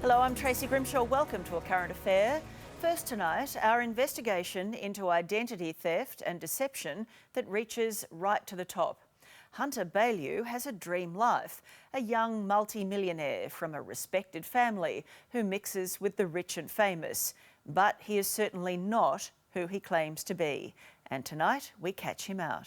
Hello, I'm Tracy Grimshaw. Welcome to A Current Affair. First tonight, our investigation into identity theft and deception that reaches right to the top. Hunter Baillieu has a dream life, a young multi-millionaire from a respected family who mixes with the rich and famous. But he is certainly not who he claims to be. And tonight, we catch him out.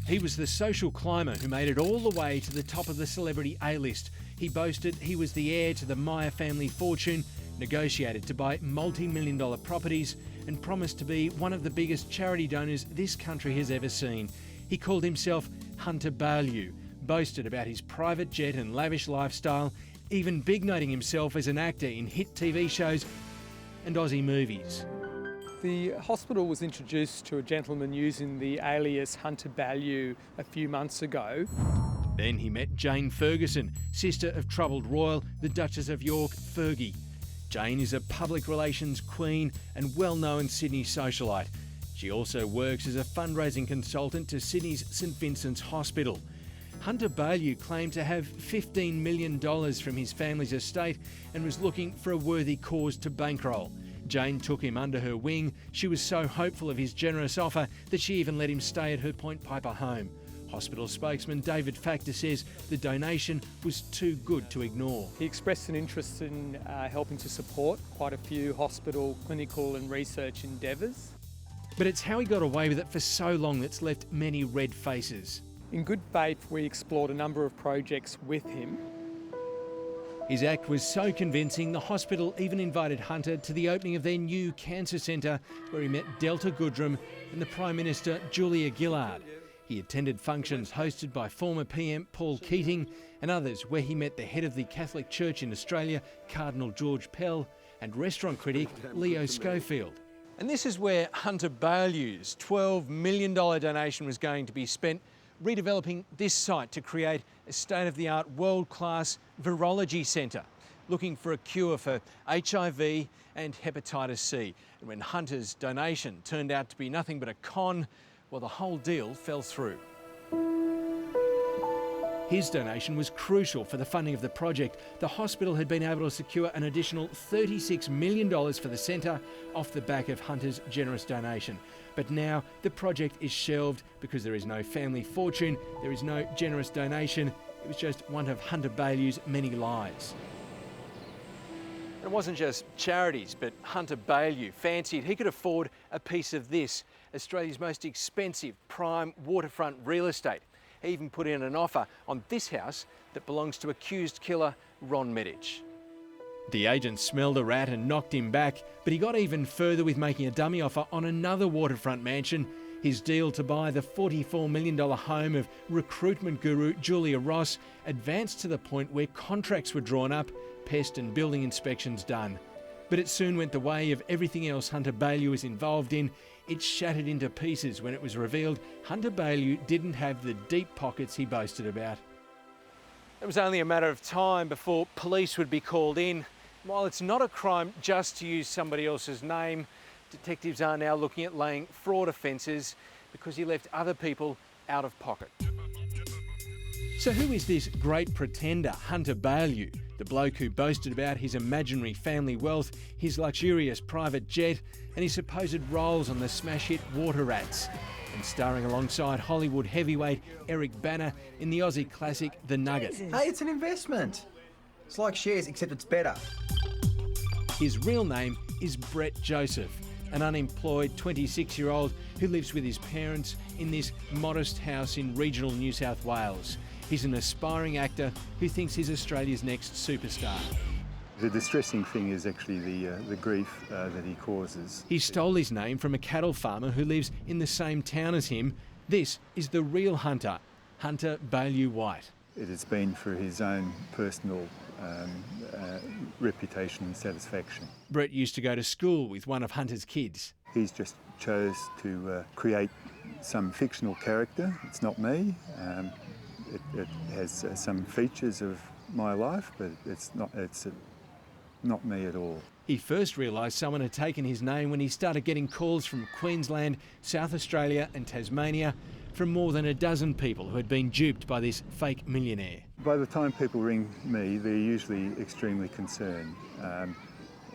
He was the social climber who made it all the way to the top of the celebrity A-list. He boasted he was the heir to the Meyer family fortune, negotiated to buy multi-million-dollar properties and promised to be one of the biggest charity donors this country has ever seen. He called himself Hunter Baillieu, boasted about his private jet and lavish lifestyle, even big-noting himself as an actor in hit TV shows and Aussie movies. The hospital was introduced to a gentleman using the alias Hunter Baillieu a few months ago. Then he met Jane Ferguson, sister of troubled royal, the Duchess of York, Fergie. Jane is a public relations queen and well-known Sydney socialite. She also works as a fundraising consultant to Sydney's St Vincent's Hospital. Hunter Baillieu claimed to have $15 million from his family's estate and was looking for a worthy cause to bankroll. Jane took him under her wing. She was so hopeful of his generous offer that she even let him stay at her Point Piper home. Hospital spokesman David Factor says the donation was too good to ignore. He expressed an interest in helping to support quite a few hospital, clinical and research endeavours. But it's how he got away with it for so long that's left many red faces. In good faith, we explored a number of projects with him. His act was so convincing, the hospital even invited Hunter to the opening of their new cancer centre, where he met Delta Goodrem and the Prime Minister Julia Gillard. He attended functions hosted by former PM Paul Keating and others, where he met the head of the Catholic Church in Australia, Cardinal George Pell, and restaurant critic Leo Schofield. And this is where Hunter Baillieu's $12 million donation was going to be spent, redeveloping this site to create a state-of-the-art world-class virology centre, looking for a cure for HIV and hepatitis C. And when Hunter's donation turned out to be nothing but a con, well, the whole deal fell through. His donation was crucial for the funding of the project. The hospital had been able to secure an additional $36 million for the centre off the back of Hunter's generous donation. But now the project is shelved because there is no family fortune, there is no generous donation. It was just one of Hunter Baillieu's many lies. It wasn't just charities, but Hunter Baillieu fancied he could afford a piece of this, Australia's most expensive prime waterfront real estate. He even put in an offer on this house that belongs to accused killer Ron Medich. The agent smelled a rat and knocked him back, but he got even further with making a dummy offer on another waterfront mansion. His deal to buy the $44 million home of recruitment guru Julia Ross advanced to the point where contracts were drawn up, pest and building inspections done. But it soon went the way of everything else Hunter Baillieu was involved in. It shattered into pieces when it was revealed Hunter Baillieu didn't have the deep pockets he boasted about. It was only a matter of time before police would be called in. While it's not a crime just to use somebody else's name, detectives are now looking at laying fraud offences because he left other people out of pocket. So who is this great pretender, Hunter Baillieu? The bloke who boasted about his imaginary family wealth, his luxurious private jet and his supposed roles on the smash hit Water Rats, and starring alongside Hollywood heavyweight Eric Bana in the Aussie classic The Nugget. Hey, it's an investment. It's like shares, except it's better. His real name is Brett Joseph, an unemployed 26-year-old who lives with his parents in this modest house in regional New South Wales. He's an aspiring actor who thinks he's Australia's next superstar. The distressing thing is actually the grief that he causes. He stole his name from a cattle farmer who lives in the same town as him. This is the real Hunter, Hunter Baillieu White. It has been for his own personal reputation and satisfaction. Brett used to go to school with one of Hunter's kids. He's just chose to create some fictional character. It's not me. It has some features of my life, but it's not me at all. He first realised someone had taken his name when he started getting calls from Queensland, South Australia and Tasmania from more than a dozen people who had been duped by this fake millionaire. By the time people ring me, they're usually extremely concerned,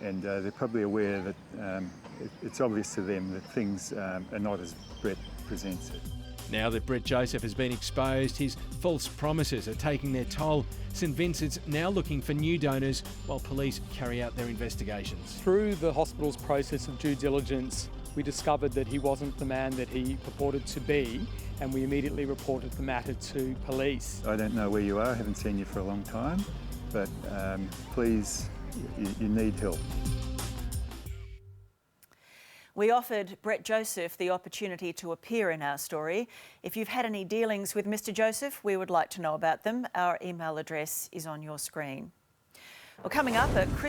and they're probably aware that it's obvious to them that things are not as Brett presents it. Now that Brett Joseph has been exposed, his false promises are taking their toll. St Vincent's now looking for new donors while police carry out their investigations. Through the hospital's process of due diligence, we discovered that he wasn't the man that he purported to be, and we immediately reported the matter to police. I don't know where you are, I haven't seen you for a long time, but please, you need help. We offered Brett Joseph the opportunity to appear in our story. If you've had any dealings with Mr Joseph, we would like to know about them. Our email address is on your screen. Well, coming up, a Christmas